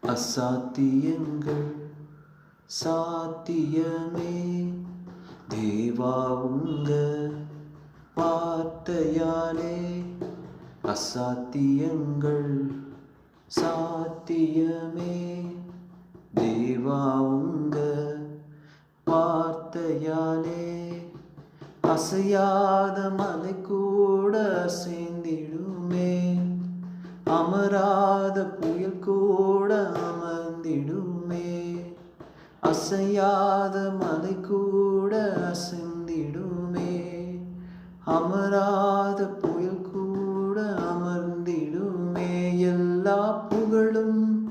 அசாத்தியங்கள் சாத்தியமே. தேவா உங்க வார்த்தையாலே அசாத்தியங்கள் சாத்தியமே. தேவா உங்க வார்த்தையாலே அசையாத மலை கூட அசைந்திடுமே. அமராத புயல் கூட அமர்ந்திடுமே. அசையாத மலை கூட அசைந்திடுமே. அமராத புயல் கூட அமர்ந்திடுமே. எல்லா புகழும்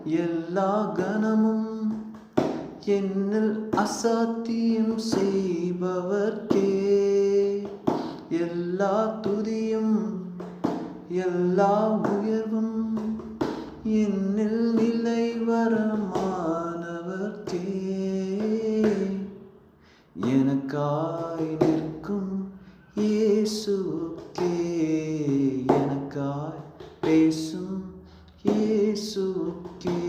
எல்லா கனமும் என்னில் அசாத்தியம் செய்பவர்க்கே. எல்லா துதியும் எல்லா உயர்வும் என்னில் நிலை வரமானவர்க்கே. எனக்காய் நிற்கும் இயேசுவுக்கே. எனக்காய் பேசும் இயேசுவுக்கே.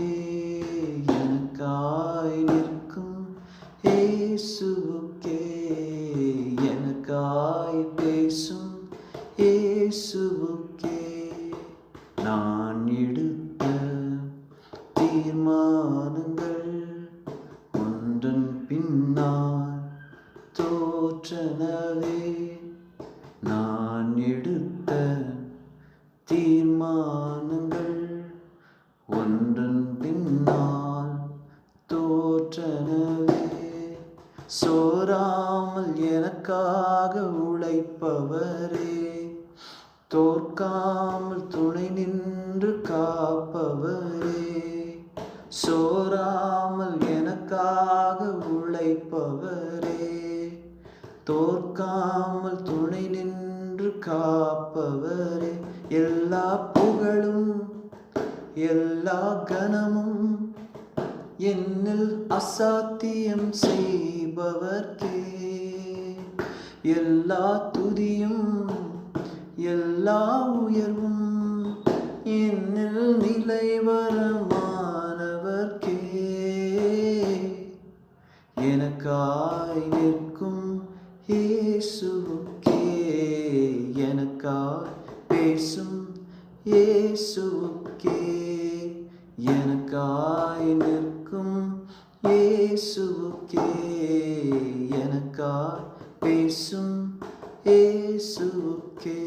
எனக்காய் நிற்கும் இயேசுவுக்கே. எனக்காய் பேசும் இயேசுவுக்கே. நான் எடுத்த தீர்மானங்கள் ஒன்றன் பின்னால் தோற்றனவே. நான் எடுத்த தீர்மானங்கள் ஒன்றன் பின்னால் தோற்றனவே. சோராமல் எனக்காக உழைப்பவரே. தோற்காமல் துணை நின்று காப்பவரே. சோராமல் எனக்காக உழைப்பவரே. தோற்காமல் துணை நின்று காப்பவரே. எல்லா புகழும் எல்லா கனமும் என்னில் அசாத்தியம் செய்பவர்க்கே. எல்லா துதியும் எல்லா உயர்வும் என்னில் நிலை வரமானவர்க்கே. எனக்காய் நிற்கும் இயேசுவுக்கே. எனக்காய் பேசும் இயேசுவுக்கே. எனக்காய் நிற்கும் இயேசுவுக்கே. எனக்காய் பேசும் இயேசுவுக்கே.